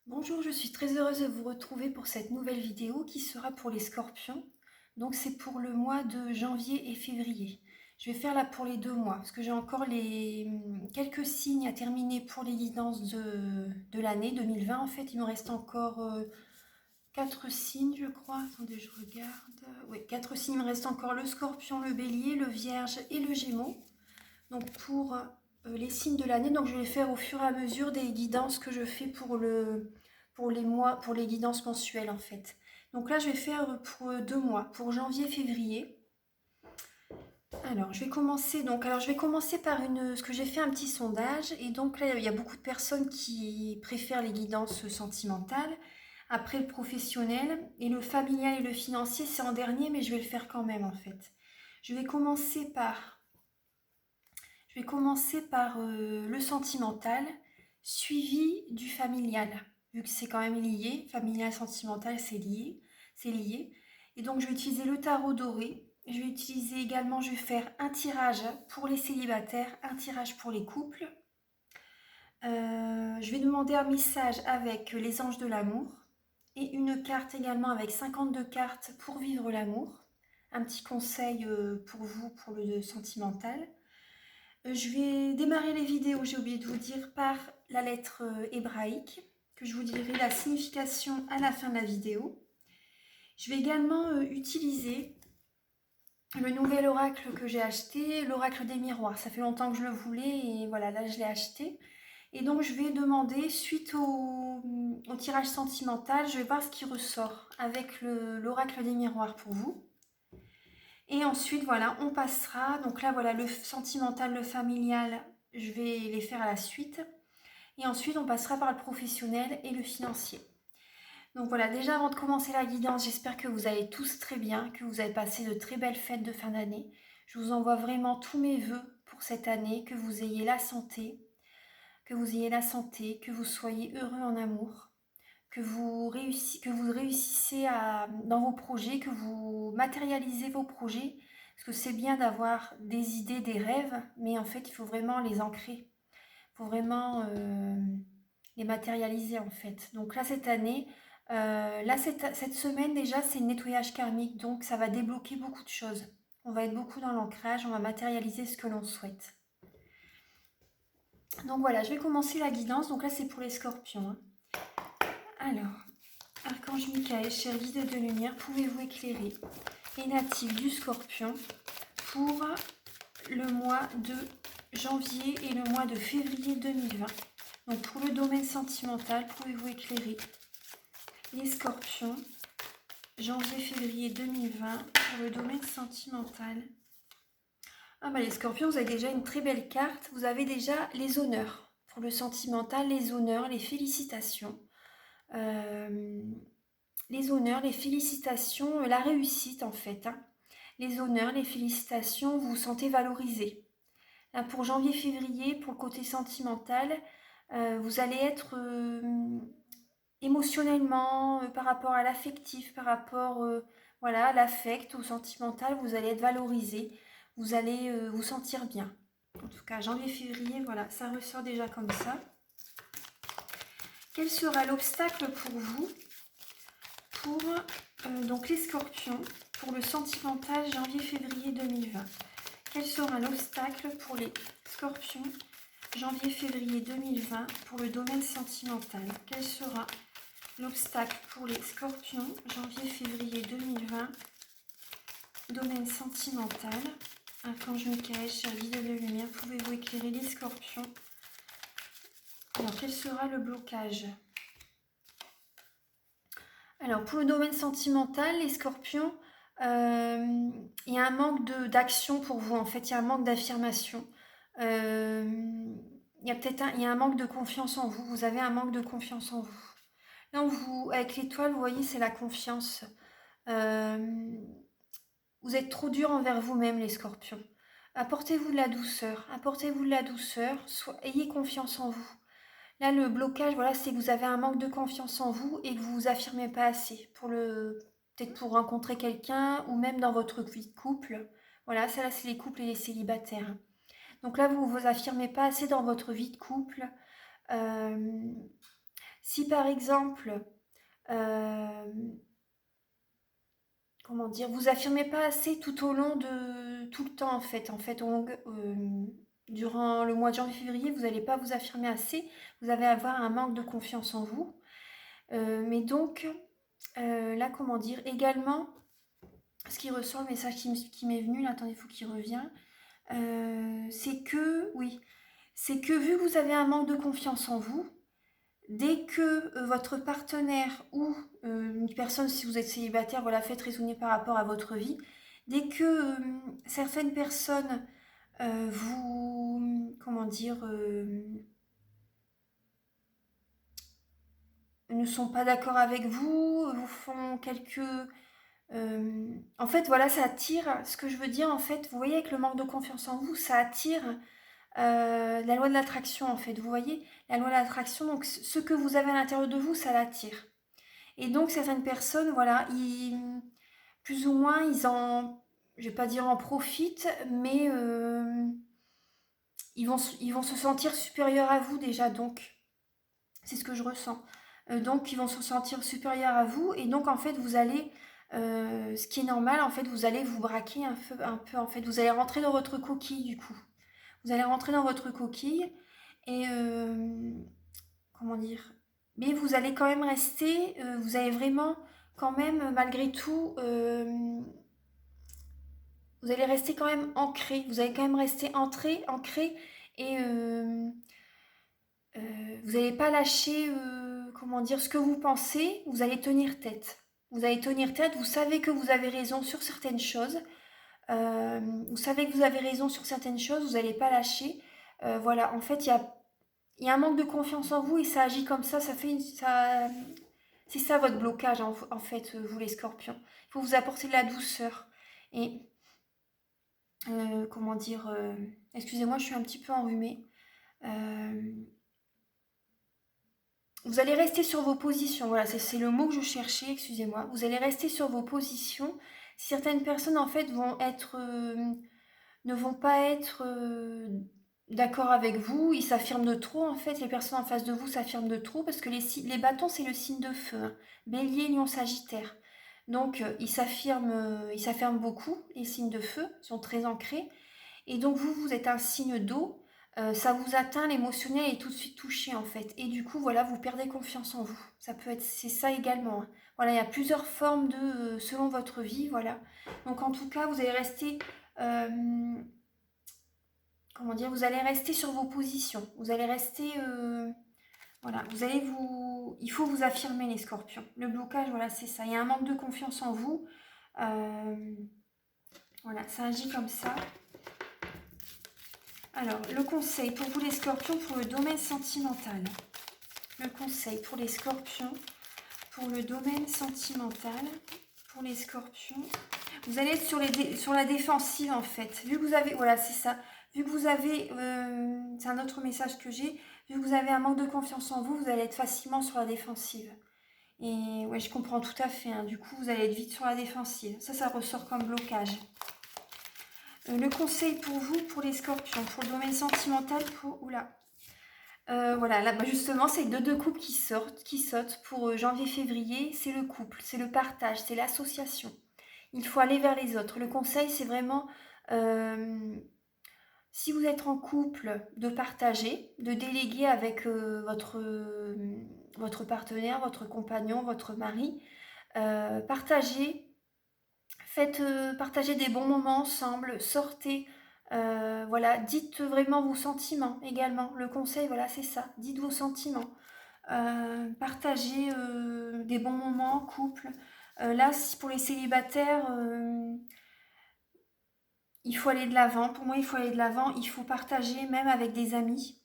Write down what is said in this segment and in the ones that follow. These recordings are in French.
Bonjour, je suis très heureuse de vous retrouver pour cette nouvelle vidéo qui sera pour les scorpions. Donc c'est pour le mois de janvier et février. Je vais faire là pour les 2 mois parce que j'ai encore quelques signes à terminer pour les guidances de l'année 2020. En fait, il me reste encore 4 signes, je crois. Attendez, je regarde. Oui, 4 signes. Il me reste encore le scorpion, le bélier, le vierge et le gémeaux. Donc pour les signes de l'année, donc je vais faire au fur et à mesure des guidances que je fais pour les mois, pour les guidances mensuelles en fait. Donc là je vais faire pour 2 mois, pour janvier, février. Alors je vais commencer par ce que j'ai fait un petit sondage et donc là il y a beaucoup de personnes qui préfèrent les guidances sentimentales. Après le professionnel et le familial et le financier c'est en dernier mais je vais le faire quand même en fait. Je vais commencer par Je vais commencer par le sentimental, suivi du familial, vu que c'est quand même lié, familial, sentimental, c'est lié. Et donc je vais utiliser le tarot doré. Je vais utiliser également, je vais faire un tirage pour les célibataires, un tirage pour les couples. Je vais demander un message avec les anges de l'amour et une carte également avec 52 cartes pour vivre l'amour. Un petit conseil pour vous pour le sentimental. Je vais démarrer les vidéos, j'ai oublié de vous dire, par la lettre hébraïque, que je vous dirai la signification à la fin de la vidéo. Je vais également utiliser le nouvel oracle que j'ai acheté, l'oracle des miroirs. Ça fait longtemps que je le voulais et voilà, là je l'ai acheté. Et donc je vais demander, suite au tirage sentimental, je vais voir ce qui ressort avec l'oracle des miroirs pour vous. Et ensuite, voilà, on passera. Donc là, voilà, le sentimental, le familial, je vais les faire à la suite. Et ensuite, on passera par le professionnel et le financier. Donc voilà, déjà avant de commencer la guidance, j'espère que vous allez tous très bien, que vous avez passé de très belles fêtes de fin d'année. Je vous envoie vraiment tous mes vœux pour cette année, que vous ayez la santé, que vous soyez heureux en amour, que vous réussissez dans vos projets, que vous matérialisez vos projets. Parce que c'est bien d'avoir des idées, des rêves, mais en fait, il faut vraiment les ancrer. Il faut vraiment les matérialiser en fait. Donc là, cette année, cette semaine déjà, c'est le nettoyage karmique. Donc ça va débloquer beaucoup de choses. On va être beaucoup dans l'ancrage, on va matérialiser ce que l'on souhaite. Donc voilà, je vais commencer la guidance. Donc là, c'est pour les scorpions, hein. Alors, Archange Michael, cher guide de lumière, pouvez-vous éclairer les natifs du Scorpion pour le mois de janvier et le mois de février 2020. Donc pour le domaine sentimental, pouvez-vous éclairer les Scorpions janvier-février 2020 pour le domaine sentimental. Ah bah les Scorpions, vous avez déjà une très belle carte. Vous avez déjà les honneurs. Pour le sentimental, les honneurs, les félicitations. Les honneurs, les félicitations, la réussite en fait, hein. Les honneurs, les félicitations, vous vous sentez valorisé. Là, pour janvier-février, pour le côté sentimental, vous allez être émotionnellement, par rapport à l'affectif, par rapport voilà, à l'affect, au sentimental, vous allez être valorisé. Vous allez vous sentir bien. En tout cas, janvier-février, voilà, ça ressort déjà comme ça. Quel sera l'obstacle pour vous pour donc les scorpions, pour le sentimental janvier-février 2020. Quel sera l'obstacle pour les scorpions janvier-février 2020 pour le domaine sentimental? Quel sera l'obstacle pour les scorpions janvier-février 2020 domaine sentimental? Archange Michael, cher guide de lumière, pouvez-vous éclairer les scorpions? Alors, quel sera le blocage? Alors, pour le domaine sentimental, les scorpions, il y a un manque d'action pour vous, en fait, il y a un manque d'affirmation. Il y a un manque de confiance en vous, vous avez un manque de confiance en vous. Là, avec l'étoile, vous voyez, c'est la confiance. Vous êtes trop dur envers vous-même, les scorpions. Apportez-vous de la douceur, ayez confiance en vous. Là, le blocage, voilà, c'est que vous avez un manque de confiance en vous et que vous vous affirmez pas assez peut-être pour rencontrer quelqu'un ou même dans votre vie de couple. Voilà, ça là, c'est les couples et les célibataires. Donc là, vous vous affirmez pas assez dans votre vie de couple. Euh, Si par exemple, comment dire, vous affirmez pas assez tout au long de tout le temps durant le mois de janvier-février, vous n'allez pas vous affirmer assez, vous allez avoir un manque de confiance en vous. Mais donc, là, comment dire, également, ce qui ressort, le message qui m'est venu, là, attendez, il faut qu'il revienne, c'est que, oui, c'est que vu que vous avez un manque de confiance en vous, dès que votre partenaire ou une personne, si vous êtes célibataire, voilà, faites raisonner par rapport à votre vie, dès que certaines personnes comment dire, ne sont pas d'accord avec vous, vous font quelques... en fait, voilà, ça attire, ce que je veux dire, en fait, vous voyez, avec le manque de confiance en vous, ça attire la loi de l'attraction, en fait, vous voyez, la loi de l'attraction, donc ce que vous avez à l'intérieur de vous, ça l'attire. Et donc, certaines personnes, voilà, plus ou moins, je vais pas dire en profitent, mais ils vont se sentir supérieurs à vous déjà, donc, c'est ce que je ressens. Donc, ils vont se sentir supérieurs à vous, et donc, en fait, vous allez, ce qui est normal, en fait, vous allez vous braquer un peu, en fait, vous allez rentrer dans votre coquille, du coup. Vous allez rentrer dans votre coquille, et, comment dire, mais vous allez quand même rester, vous allez vraiment, quand même, malgré tout, vous allez rester quand même ancré, vous allez quand même rester ancré, et vous n'allez pas lâcher, comment dire, ce que vous pensez, vous allez tenir tête. Vous allez tenir tête, vous savez que vous avez raison sur certaines choses, vous savez que vous avez raison sur certaines choses, vous n'allez pas lâcher. Voilà, en fait, il y a un manque de confiance en vous et ça agit comme ça c'est ça votre blocage en fait, vous les scorpions. Il faut vous apporter de la douceur. Et comment dire, excusez-moi, je suis un petit peu enrhumée. Euh, Vous allez rester sur vos positions, voilà, c'est le mot que je cherchais, excusez-moi. Vous allez rester sur vos positions. Certaines personnes, en fait, ne vont pas être d'accord avec vous. Ils s'affirment de trop, en fait. Les personnes en face de vous s'affirment de trop parce que les bâtons, c'est le signe de feu, hein. Bélier, Lion, Sagittaire. Donc, ils s'affirment beaucoup, les signes de feu, sont très ancrés. Et donc vous êtes un signe d'eau, ça vous atteint, l'émotionnel est tout de suite touché en fait. Et du coup, voilà, vous perdez confiance en vous. Ça peut être, c'est ça également, hein. Voilà, il y a plusieurs formes selon votre vie, voilà. Donc en tout cas, vous allez rester, euh, comment dire, vous allez rester sur vos positions. Vous allez rester, voilà, il faut vous affirmer les scorpions. Le blocage, voilà, c'est ça. Il y a un manque de confiance en vous. Euh, voilà, ça agit comme ça. Alors, le conseil pour vous les scorpions pour le domaine sentimental. Le conseil pour les scorpions pour le domaine sentimental. Pour les scorpions. Vous allez être sur la défensive en fait. Vu que vous avez, voilà, c'est ça. Vu que vous avez, c'est un autre message que j'ai. Vu que vous avez un manque de confiance en vous, vous allez être facilement sur la défensive. Et ouais, je comprends tout à fait, hein. Du coup, vous allez être vite sur la défensive. Ça ressort comme blocage. Le conseil pour vous, pour les scorpions, pour le domaine sentimental, pour... Oula. Voilà, là, bah, justement, c'est deux couples qui sautent pour janvier-février. C'est le couple, c'est le partage, c'est l'association. Il faut aller vers les autres. Le conseil, c'est vraiment, si vous êtes en couple, de partager, de déléguer avec votre partenaire, votre compagnon, votre mari. Partagez. Faites partager des bons moments ensemble, sortez, voilà, dites vraiment vos sentiments également. Le conseil, voilà, c'est ça, dites vos sentiments. Partagez des bons moments en couple. Là, si pour les célibataires, il faut aller de l'avant. Pour moi, il faut aller de l'avant. Il faut partager même avec des amis.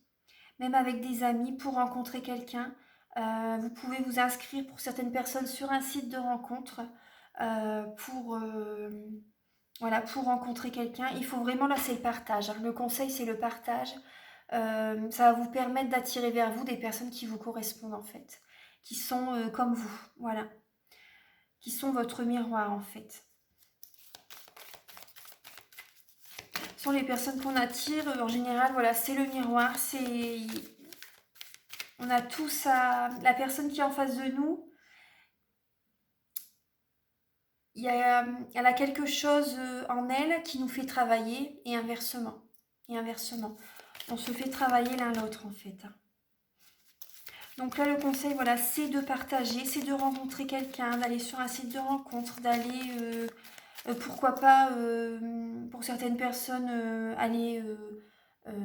Même avec des amis pour rencontrer quelqu'un. Vous pouvez vous inscrire pour certaines personnes sur un site de rencontre pour... voilà, pour rencontrer quelqu'un, il faut vraiment, là, c'est le partage, hein. Le conseil, c'est le partage. Ça va vous permettre d'attirer vers vous des personnes qui vous correspondent, en fait. Qui sont comme vous, voilà. Qui sont votre miroir, en fait. Ce sont les personnes qu'on attire, en général, voilà, c'est le miroir, c'est... On a tous la personne qui est en face de nous, elle a quelque chose en elle qui nous fait travailler et inversement. Et inversement. On se fait travailler l'un l'autre en fait. Donc là, le conseil, voilà, c'est de partager, c'est de rencontrer quelqu'un, d'aller sur un site de rencontre, d'aller, pourquoi pas, pour certaines personnes, aller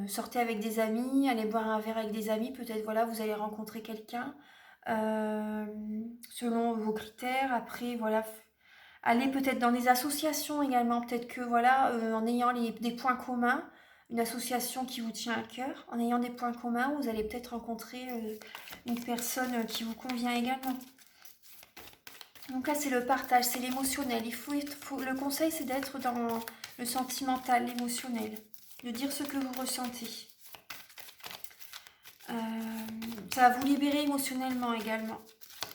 sortir avec des amis, aller boire un verre avec des amis, peut-être, voilà, vous allez rencontrer quelqu'un euh, selon vos critères. Après, voilà, aller peut-être dans des associations également, peut-être que, voilà, en ayant des points communs, une association qui vous tient à cœur, en ayant des points communs, vous allez peut-être rencontrer une personne qui vous convient également. Donc là, c'est le partage, c'est l'émotionnel. Le conseil, c'est d'être dans le sentimental, l'émotionnel, de dire ce que vous ressentez. Ça va vous libérer émotionnellement également.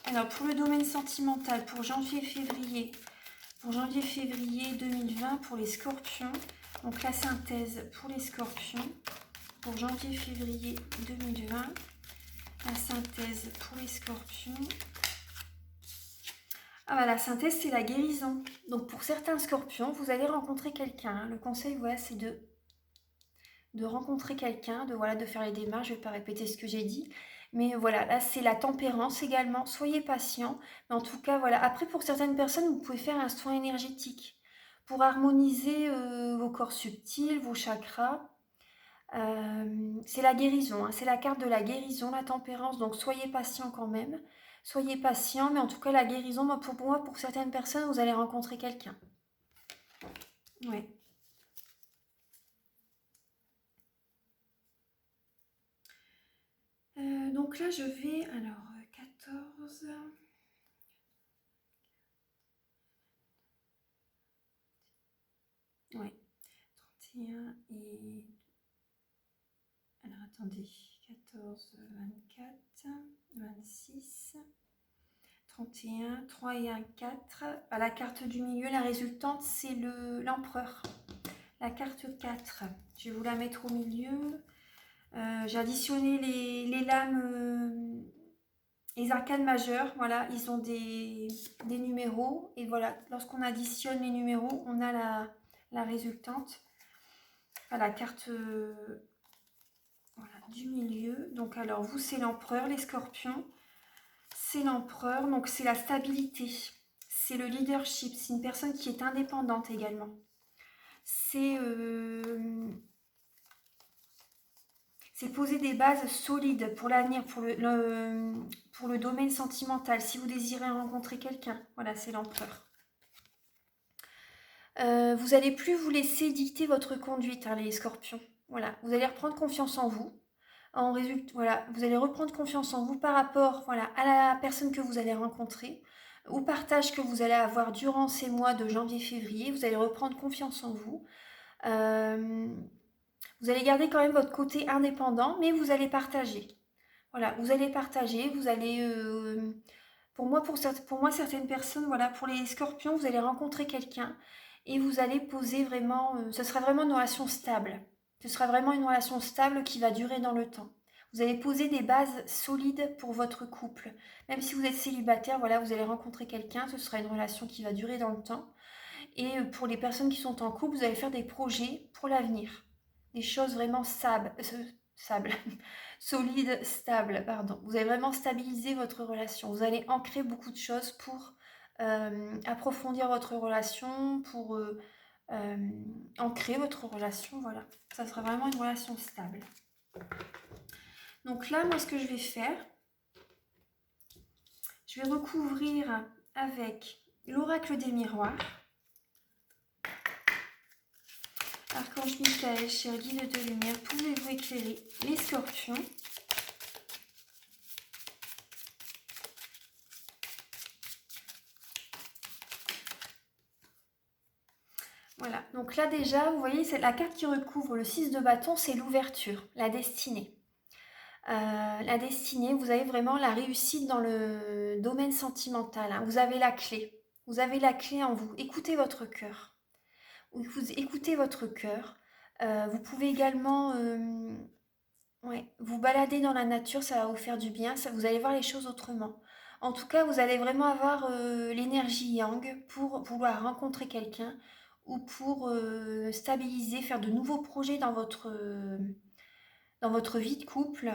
Alors, pour le domaine sentimental, pour janvier-février 2020, pour les scorpions, donc la synthèse pour les scorpions, pour janvier-février 2020, la synthèse pour les scorpions. Ah bah, la synthèse, c'est la guérison. Donc pour certains scorpions, vous allez rencontrer quelqu'un. Le conseil, voilà, c'est de rencontrer quelqu'un, de faire les démarches. Je ne vais pas répéter ce que j'ai dit. Mais voilà, là, c'est la tempérance également. Soyez patient. Mais en tout cas, voilà. Après, pour certaines personnes, vous pouvez faire un soin énergétique pour harmoniser vos corps subtils, vos chakras. C'est la guérison, hein. C'est la carte de la guérison, la tempérance. Donc soyez patient quand même. Soyez patient, mais en tout cas, la guérison, pour moi, pour certaines personnes, vous allez rencontrer quelqu'un. Ouais. Donc là, je vais, alors, 14... Ouais, 31 et... Alors, attendez, 14, 24, 26... 31, 3 et 1, 4. À la carte du milieu, la résultante, c'est l'empereur. La carte 4. Je vais vous la mettre au milieu. J'ai additionné les lames, les arcanes majeures. Voilà, ils ont des numéros. Et voilà, lorsqu'on additionne les numéros, on a la résultante. À la carte voilà, du milieu. Donc alors, vous, c'est l'empereur, les scorpions. C'est l'empereur, donc c'est la stabilité, c'est le leadership, c'est une personne qui est indépendante également. C'est poser des bases solides pour l'avenir, pour le domaine sentimental, si vous désirez rencontrer quelqu'un. Voilà, c'est l'empereur. Vous n'allez plus vous laisser dicter votre conduite, hein, les scorpions. Voilà, vous allez reprendre confiance en vous. En résultat, voilà, vous allez reprendre confiance en vous par rapport, voilà, à la personne que vous allez rencontrer, au partage que vous allez avoir durant ces mois de janvier-février. Vous allez reprendre confiance en vous. Vous allez garder quand même votre côté indépendant, mais vous allez partager. Voilà, vous allez partager, vous allez... pour moi, certaines personnes, voilà, pour les scorpions, vous allez rencontrer quelqu'un et vous allez poser vraiment... ce sera vraiment une relation stable. Ce sera vraiment une relation stable qui va durer dans le temps. Vous allez poser des bases solides pour votre couple. Même si vous êtes célibataire, voilà, vous allez rencontrer quelqu'un, ce sera une relation qui va durer dans le temps. Et pour les personnes qui sont en couple, vous allez faire des projets pour l'avenir. Des choses vraiment solides, stables, pardon. Vous allez vraiment stabiliser votre relation. Vous allez ancrer beaucoup de choses pour approfondir votre relation, pour ancrer votre relation, voilà. Ça sera vraiment une relation stable. Donc là, moi, ce que je vais faire, je vais recouvrir avec l'oracle des miroirs. Archange Michael, cher guide de lumière, pouvez-vous éclairer les scorpions? Voilà, donc là déjà, vous voyez, c'est la carte qui recouvre le 6 de bâton, c'est l'ouverture, la destinée. La destinée, vous avez vraiment la réussite dans le domaine sentimental, hein. Vous avez la clé. Vous avez la clé en vous. Écoutez votre cœur. Écoutez votre cœur. Vous pouvez également Ouais, vous balader dans la nature, ça va vous faire du bien, ça, vous allez voir les choses autrement. En tout cas, vous allez vraiment avoir l'énergie yang pour vouloir rencontrer quelqu'un ou pour stabiliser, faire de nouveaux projets dans votre vie de couple.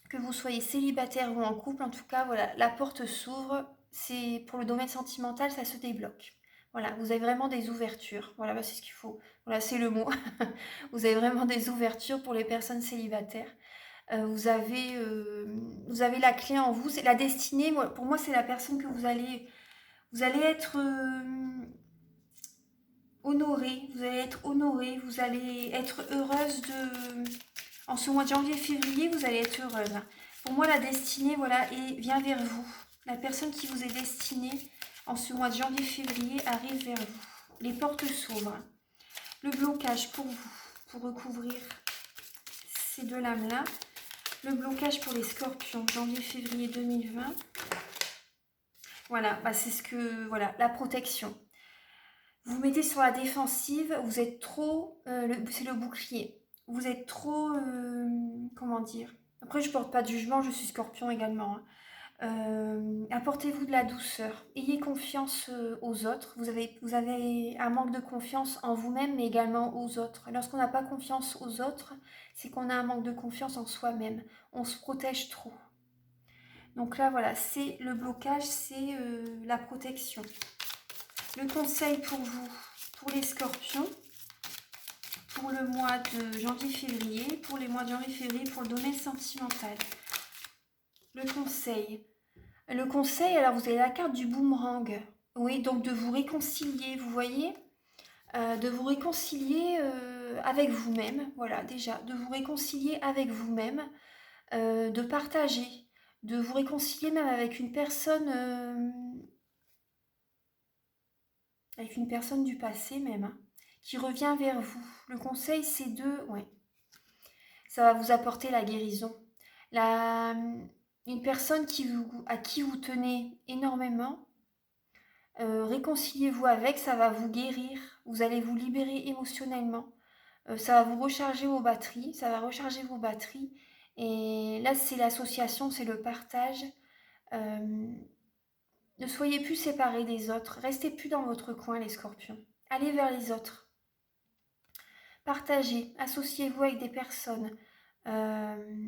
Que vous soyez célibataire ou en couple, en tout cas, voilà, la porte s'ouvre. C'est pour le domaine sentimental, ça se débloque. Voilà, vous avez vraiment des ouvertures. Voilà, bah, c'est ce qu'il faut. Voilà, c'est le mot. Vous avez vraiment des ouvertures pour les personnes célibataires. Vous avez la clé en vous. C'est la destinée. Pour moi, c'est la personne que vous allez être honorée. Vous allez être honorée. Vous allez être heureuse de. En ce mois de janvier-février, vous allez être heureuse. Pour moi, la destinée, voilà, et vient vers vous. La personne qui vous est destinée en ce mois de janvier-février arrive vers vous. Les portes s'ouvrent. Le blocage pour vous, pour recouvrir ces deux lames-là. Le blocage pour les scorpions, janvier-février 2020. Voilà, bah c'est ce que. Voilà, la protection. Vous mettez sur la défensive, vous êtes trop. C'est le bouclier. Vous êtes trop. Comment dire? Après, je porte pas de jugement, je suis scorpion également. Hein. Apportez-vous de la douceur. Ayez confiance aux autres. Vous avez un manque de confiance en vous-même, mais également aux autres. Lorsqu'on n'a pas confiance aux autres, c'est qu'on a un manque de confiance en soi-même. On se protège trop. Donc là, voilà, c'est le blocage, c'est la protection. Le conseil pour vous, pour les scorpions, pour le mois de janvier-février, pour les mois de janvier-février, pour le domaine sentimental. Le conseil. Le conseil, alors vous avez la carte du boomerang. Oui, donc de vous réconcilier, vous voyez, de vous réconcilier avec vous-même, voilà, déjà, de vous réconcilier avec vous-même, de partager, de vous réconcilier même avec une personne du passé même, hein, qui revient vers vous. Le conseil, c'est ouais, ça va vous apporter la guérison. La, une personne à qui vous tenez énormément, réconciliez-vous avec, ça va vous guérir, vous allez vous libérer émotionnellement, ça va vous recharger vos batteries, ça va recharger vos batteries. Et là, c'est l'association, c'est le partage. Euh, ne soyez plus séparés des autres, restez plus dans votre coin les scorpions. Allez vers les autres. Partagez, associez-vous avec des personnes. Euh,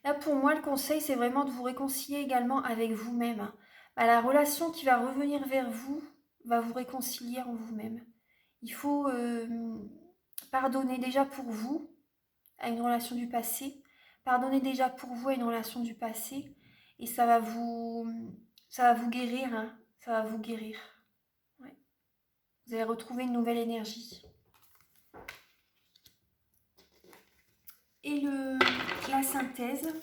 Là, pour moi, le conseil, c'est vraiment de vous réconcilier également avec vous-même. Bah, la relation qui va revenir vers vous va vous réconcilier en vous-même. Il faut pardonner déjà pour vous à une relation du passé, pardonner déjà pour vous à une relation du passé, et ça va vous guérir, hein. Ça va vous guérir. Ouais. Vous allez retrouver une nouvelle énergie. Et la synthèse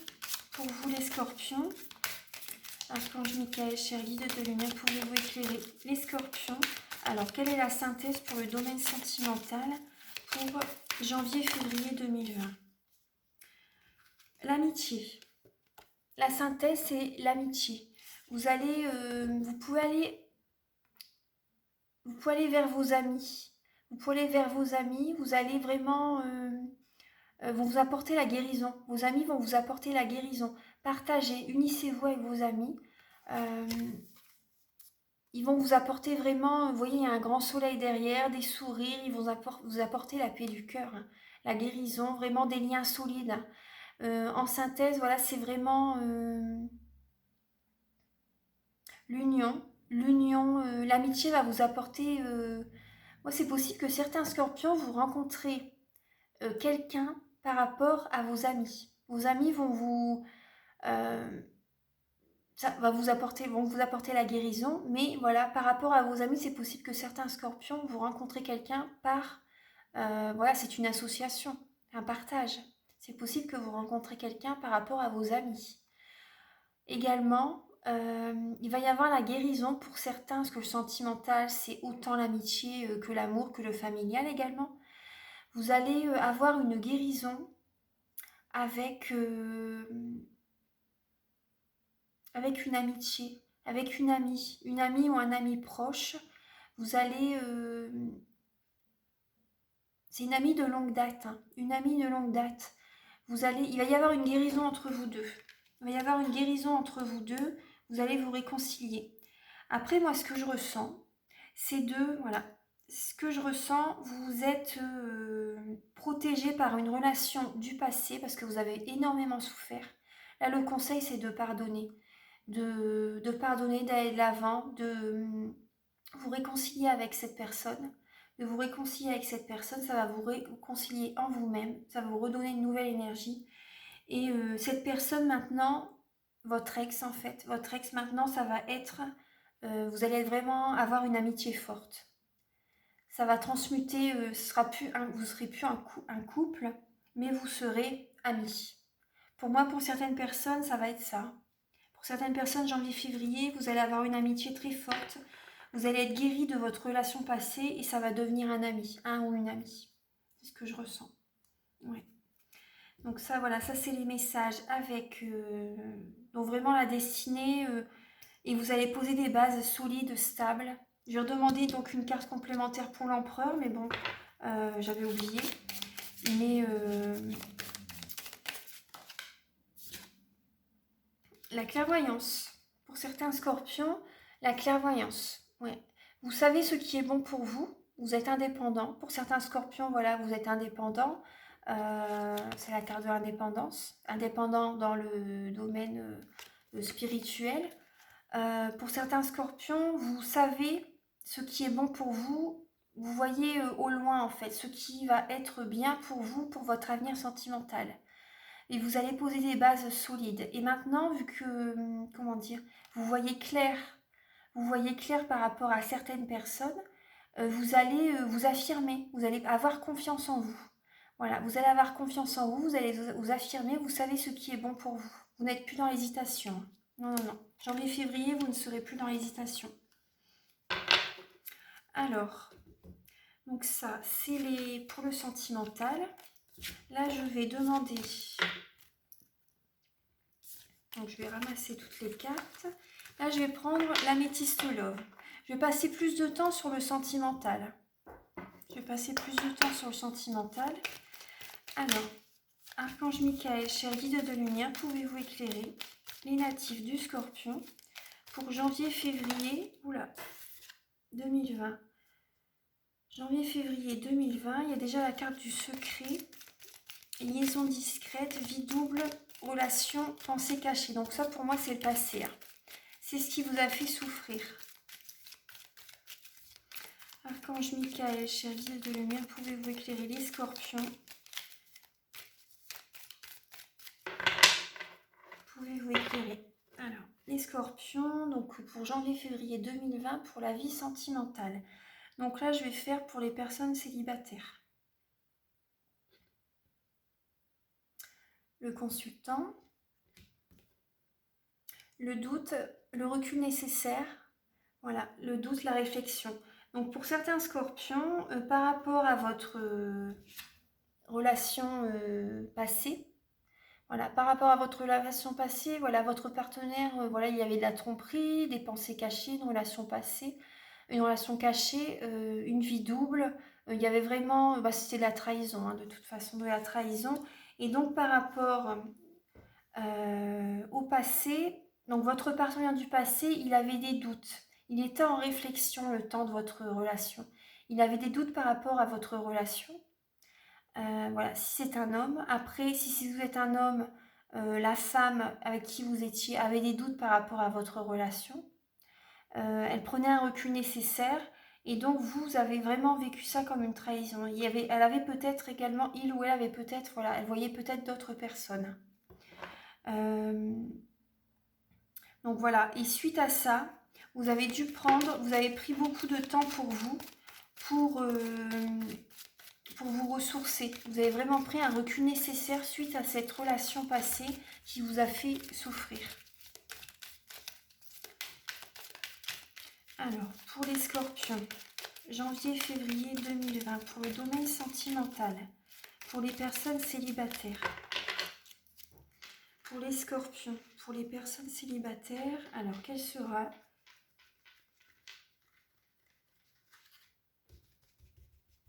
pour vous les scorpions. Archange Michael, cher guide de lumière, pouvez-vous éclairer les scorpions? Alors, quelle est la synthèse pour le domaine sentimental pour janvier-février 2020? L'amitié. La synthèse, c'est l'amitié. Vous pouvez aller vers vos amis. Vous pouvez aller vers vos amis. Vous allez vraiment vont vous apporter la guérison. Vos amis vont vous apporter la guérison. Partagez, unissez-vous avec vos amis. Euh, Ils vont vous apporter vraiment, vous voyez, il y a un grand soleil derrière, des sourires, ils vont vous apporter la paix du cœur, hein, la guérison, vraiment des liens solides. En synthèse, voilà, c'est vraiment l'union, l'amitié va vous apporter. Moi, c'est possible que certains scorpions, vous rencontrez quelqu'un par rapport à vos amis. Vos amis euh, vont vous apporter la guérison, mais voilà, par rapport à vos amis, c'est possible que certains scorpions, vous rencontrez quelqu'un voilà, c'est une association, un partage. C'est possible que vous rencontrez quelqu'un par rapport à vos amis. Également, il va y avoir la guérison pour certains, parce que le sentimental, c'est autant l'amitié que l'amour, que le familial également. Vous allez avoir une guérison avec, avec une amitié, avec une amie ou un ami proche. Vous allez, C'est une amie de longue date, hein, une amie de longue date. Il va y avoir une guérison entre vous deux. Il va y avoir une guérison entre vous deux. Vous allez vous réconcilier. Après, moi, ce que je ressens, c'est voilà, ce que je ressens, vous êtes protégé par une relation du passé parce que vous avez énormément souffert. Là, le conseil, c'est de pardonner, de pardonner, d'aller de l'avant, de vous réconcilier avec cette personne. De vous réconcilier avec cette personne, ça va vous réconcilier en vous-même, ça va vous redonner une nouvelle énergie. Et cette personne maintenant, votre ex en fait, votre ex maintenant, ça va être, vous allez vraiment avoir une amitié forte. Ça va transmuter, vous ne serez plus un couple, mais vous serez amis. Pour moi, pour certaines personnes, ça va être ça. Pour certaines personnes, janvier-février, vous allez avoir une amitié très forte. Vous allez être guéri de votre relation passée et ça va devenir un ami, un ou une amie. C'est ce que je ressens. Ouais. Donc ça, voilà, ça c'est les messages avec donc vraiment la destinée et vous allez poser des bases solides, stables. Je vais redemander donc une carte complémentaire pour l'empereur, mais bon, j'avais oublié. Mais la clairvoyance, pour certains scorpions, la clairvoyance, ouais. Vous savez ce qui est bon pour vous, vous êtes indépendant. Pour certains scorpions, voilà, vous êtes indépendant. C'est la carte de l'indépendance, indépendant dans le domaine spirituel. Pour certains scorpions, vous savez ce qui est bon pour vous, vous voyez au loin en fait, ce qui va être bien pour vous, pour votre avenir sentimental. Et vous allez poser des bases solides. Et maintenant, vu que, comment dire, vous voyez clair par rapport à certaines personnes, vous allez vous affirmer, vous allez avoir confiance en vous. Voilà, vous allez avoir confiance en vous, vous allez vous affirmer, vous savez ce qui est bon pour vous. Vous n'êtes plus dans l'hésitation. Non, non, non. Janvier-février, vous ne serez plus dans l'hésitation. Alors, donc ça, c'est pour le sentimental. Là, je vais demander... Donc, je vais ramasser toutes les cartes. Là, je vais prendre l'améthyste love. Je vais passer plus de temps sur le sentimental. Alors, Archange Michael, cher guide de lumière, pouvez-vous éclairer les natifs du Scorpion pour janvier-février 2020. Janvier-février 2020, il y a déjà la carte du secret, liaison discrète, vie double, relation, pensée cachée. Donc ça, pour moi, c'est le passé. Hein. C'est ce qui vous a fait souffrir. Archange Michael, cher guide de lumière, pouvez-vous éclairer les Scorpions? Pouvez-vous éclairer? Alors, les Scorpions, donc pour janvier-février 2020, pour la vie sentimentale. Donc là, je vais faire pour les personnes célibataires. Le consultant, le doute, le recul nécessaire, voilà, le doute, la réflexion. Donc pour certains scorpions, par rapport à votre relation passée, voilà, par rapport à votre relation passée, voilà, votre partenaire, voilà, il y avait de la tromperie, des pensées cachées, une relation passée, une relation cachée, une vie double. Il y avait vraiment, c'était de la trahison, hein, de toute façon, de la trahison. Et donc par rapport au passé, donc votre partenaire du passé, il avait des doutes. Il était en réflexion le temps de votre relation. Il avait des doutes par rapport à votre relation. Voilà, si c'est un homme. Après, si vous êtes un homme, la femme avec qui vous étiez avait des doutes par rapport à votre relation. Elle prenait un recul nécessaire. Et donc, vous avez vraiment vécu ça comme une trahison. Elle avait peut-être également, il ou elle avait peut-être, voilà, elle voyait peut-être d'autres personnes. Donc voilà, et suite à ça, vous avez pris beaucoup de temps pour vous, pour vous ressourcer. Vous avez vraiment pris un recul nécessaire suite à cette relation passée qui vous a fait souffrir. Alors, pour les scorpions, janvier-février 2020, pour le domaine sentimental, pour les personnes célibataires. Pour les scorpions, pour les personnes célibataires, alors quelle sera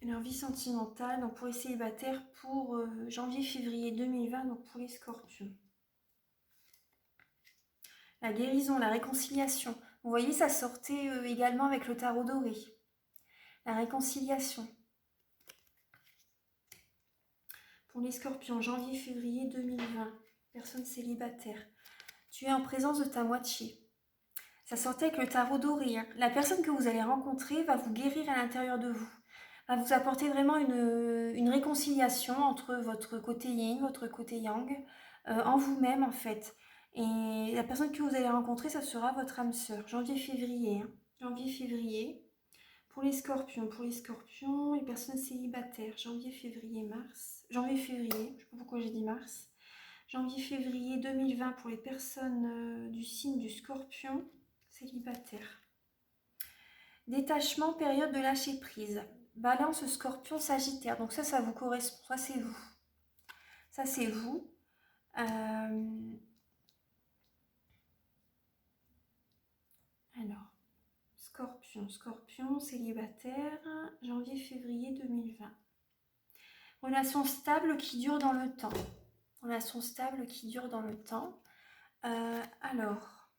leur vie sentimentale, donc pour les célibataires, pour janvier-février 2020, donc pour les scorpions. La guérison, la réconciliation. Vous voyez, ça sortait également avec le tarot doré. La réconciliation. Pour les scorpions, janvier-février 2020, personne célibataire. Tu es en présence de ta moitié. Ça sortait avec le tarot doré. Hein. La personne que vous allez rencontrer va vous guérir à l'intérieur de vous. Va vous apporter vraiment une réconciliation entre votre côté yin, votre côté yang, en vous-même en fait. Et la personne que vous allez rencontrer, ça sera votre âme sœur. Janvier-février. Hein. Janvier-février. Pour les scorpions, les personnes célibataires. Janvier-février, mars. Janvier-février, je ne sais pas pourquoi j'ai dit mars. Janvier-février 2020 pour les personnes du signe du scorpion célibataire. Détachement, période de lâcher prise. Balance, scorpion, sagittaire. Donc ça vous correspond. Ça, c'est vous. Ça, c'est vous. Alors, scorpion, célibataire, janvier-février 2020. Relation stable qui dure dans le temps. Relation stable qui dure dans le temps. Alors,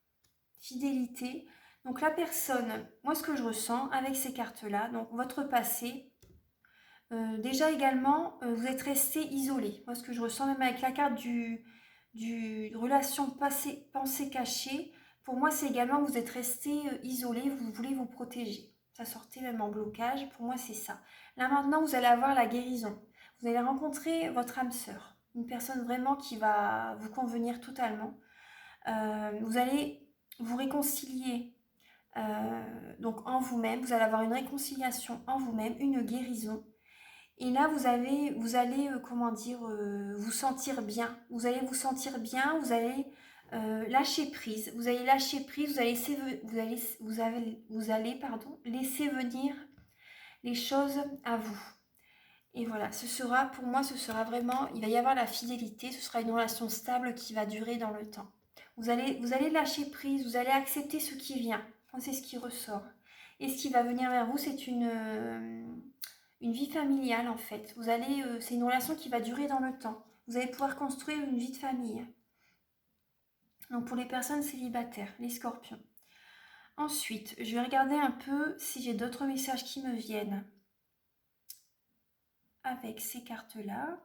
fidélité. Donc la personne, moi ce que je ressens avec ces cartes-là, donc votre passé, déjà également, vous êtes resté isolé. Moi ce que je ressens même avec la carte du relation passé, pensée cachée, pour moi c'est également que vous êtes resté isolé, vous voulez vous protéger. Ça sortait même en blocage, pour moi c'est ça. Là maintenant vous allez avoir la guérison. Vous allez rencontrer votre âme sœur, une personne vraiment qui va vous convenir totalement. Vous allez vous réconcilier donc en vous-même, vous allez avoir une réconciliation en vous-même, une guérison. Et là, vous allez comment dire, vous sentir bien. Vous allez vous sentir bien, vous allez lâcher prise. Vous allez lâcher prise, vous allez laisser venir les choses à vous. Et voilà, ce sera, pour moi, ce sera vraiment, il va y avoir la fidélité, ce sera une relation stable qui va durer dans le temps. Vous allez lâcher prise, vous allez accepter ce qui vient. C'est ce qui ressort. Et ce qui va venir vers vous, c'est une vie familiale en fait. C'est une relation qui va durer dans le temps. Vous allez pouvoir construire une vie de famille. Donc pour les personnes célibataires, les scorpions. Ensuite, je vais regarder un peu si j'ai d'autres messages qui me viennent avec ces cartes-là.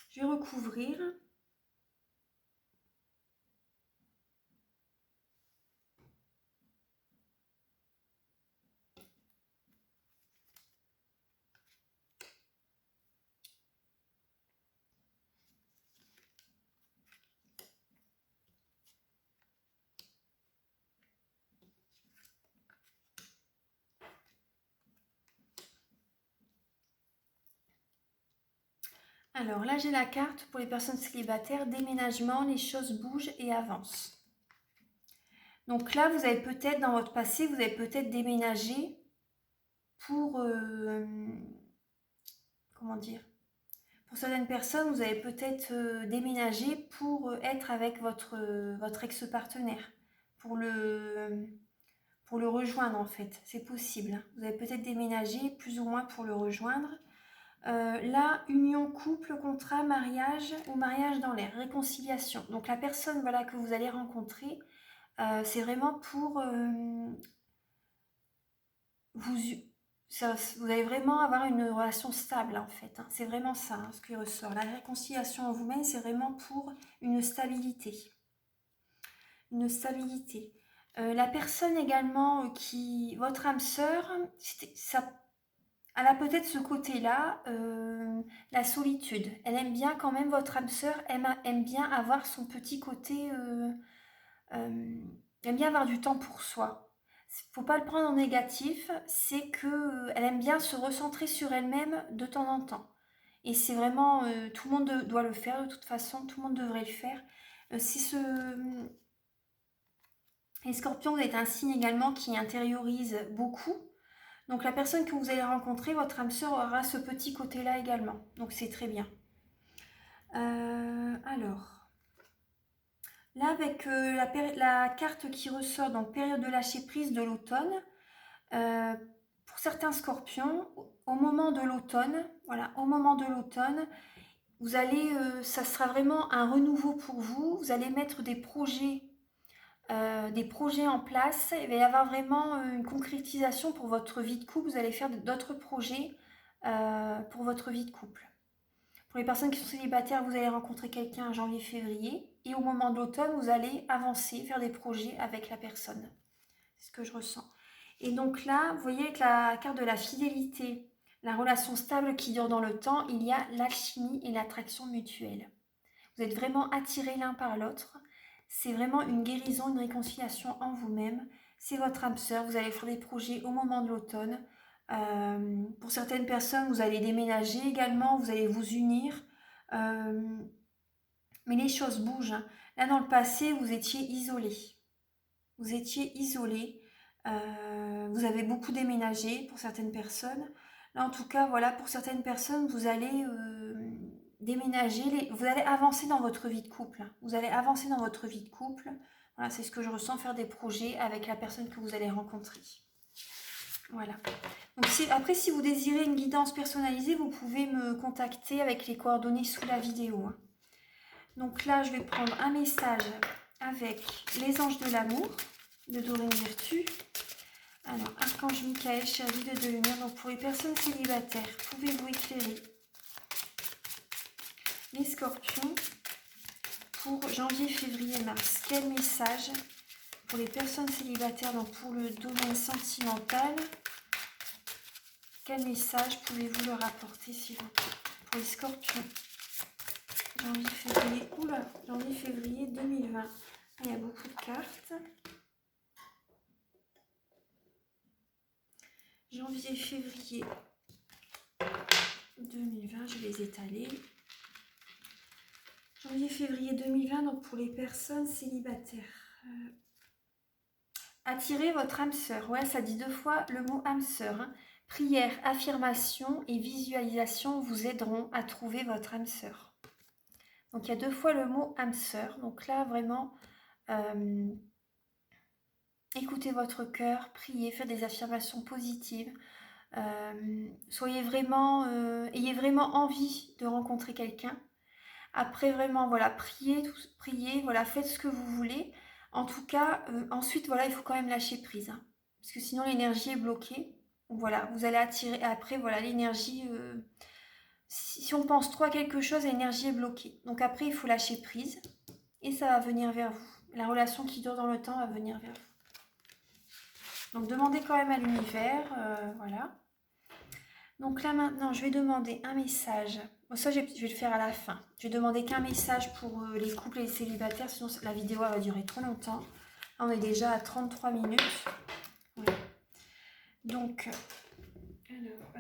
Je vais recouvrir. Alors là, j'ai la carte pour les personnes célibataires, déménagement, les choses bougent et avancent. Donc là, vous avez peut-être, dans votre passé, vous avez peut-être déménagé pour, comment dire, pour certaines personnes, vous avez peut-être déménagé pour être avec votre ex-partenaire, pour le rejoindre en fait, c'est possible. Vous avez peut-être déménagé plus ou moins pour le rejoindre. Là, union, couple, contrat, mariage ou mariage dans l'air, réconciliation. Donc la personne voilà, que vous allez rencontrer, c'est vraiment pour vous allez vraiment avoir une relation stable en fait. Hein. C'est vraiment ça hein, ce qui ressort. La réconciliation en vous-même, c'est vraiment pour une stabilité. Une stabilité. La personne également votre âme sœur, elle a peut-être ce côté-là, la solitude. Elle aime bien quand même, votre âme sœur aime bien avoir son petit côté, aime bien avoir du temps pour soi. Faut pas le prendre en négatif, c'est que elle aime bien se recentrer sur elle-même de temps en temps. Et c'est vraiment, tout le monde doit le faire de toute façon, tout le monde devrait le faire. Les scorpions, vous êtes un signe également qui intériorise beaucoup. Donc la personne que vous allez rencontrer, votre âme sœur aura ce petit côté-là également. Donc c'est très bien. Alors, là avec la carte qui ressort, donc période de lâcher prise de l'automne, pour certains scorpions, au moment de l'automne, voilà, au moment de l'automne, vous allez, ça sera vraiment un renouveau pour vous. Vous allez mettre des projets en place. Il va y avoir vraiment une concrétisation pour votre vie de couple. Vous allez faire d'autres projets pour votre vie de couple. Pour les personnes qui sont célibataires, vous allez rencontrer quelqu'un en janvier-février. Et au moment de l'automne, vous allez avancer, faire des projets avec la personne. C'est ce que je ressens. Et donc là, vous voyez avec la carte de la fidélité, la relation stable qui dure dans le temps, il y a l'alchimie et l'attraction mutuelle. Vous êtes vraiment attirés l'un par l'autre. C'est vraiment une guérison, une réconciliation en vous-même. C'est votre âme sœur. Vous allez faire des projets au moment de l'automne. Pour certaines personnes, vous allez déménager également. Vous allez vous unir. Mais les choses bougent. Là, dans le passé, vous étiez isolés. Vous étiez isolés. Vous avez beaucoup déménagé pour certaines personnes. Là, en tout cas, voilà, pour certaines personnes, vous allez déménager, vous allez avancer dans votre vie de couple. Vous allez avancer dans votre vie de couple. Voilà, c'est ce que je ressens, faire des projets avec la personne que vous allez rencontrer. Voilà. Donc après, si vous désirez une guidance personnalisée, vous pouvez me contacter avec les coordonnées sous la vidéo. Donc là, je vais prendre un message avec les anges de l'amour de Dorine Virtue. Alors, Archange Michael, cher guide de lumière, donc pour les personnes célibataires, pouvez-vous éclairer les scorpions pour janvier, février, mars? Quel message pour les personnes célibataires, donc pour le domaine sentimental? Quel message pouvez-vous leur apporter, s'il vous plaît, pour les scorpions? Janvier, février, janvier, février 2020. Il y a beaucoup de cartes. Janvier, février 2020, je vais les étaler. Janvier, février 2020, donc pour les personnes célibataires. Attirez votre âme sœur. Ouais, ça dit 2 fois le mot âme sœur. Hein. Prière, affirmation et visualisation vous aideront à trouver votre âme sœur. Donc il y a 2 fois le mot âme sœur. Donc là, vraiment, écoutez votre cœur, priez, faites des affirmations positives. Ayez vraiment envie de rencontrer quelqu'un. Après, vraiment, voilà, priez, voilà, faites ce que vous voulez. En tout cas, ensuite, voilà, il faut quand même lâcher prise. Hein, parce que sinon, l'énergie est bloquée. Donc, voilà, vous allez attirer. Après, voilà, l'énergie... si on pense trop à quelque chose, l'énergie est bloquée. Donc après, il faut lâcher prise. Et ça va venir vers vous. La relation qui dure dans le temps va venir vers vous. Donc, demandez quand même à l'univers. Voilà. Donc là maintenant, je vais demander un message. Bon, ça, je vais le faire à la fin. Je vais demander qu'un message pour les couples et les célibataires, sinon la vidéo va durer trop longtemps. Là, on est déjà à 33 minutes. Voilà. Donc, alors,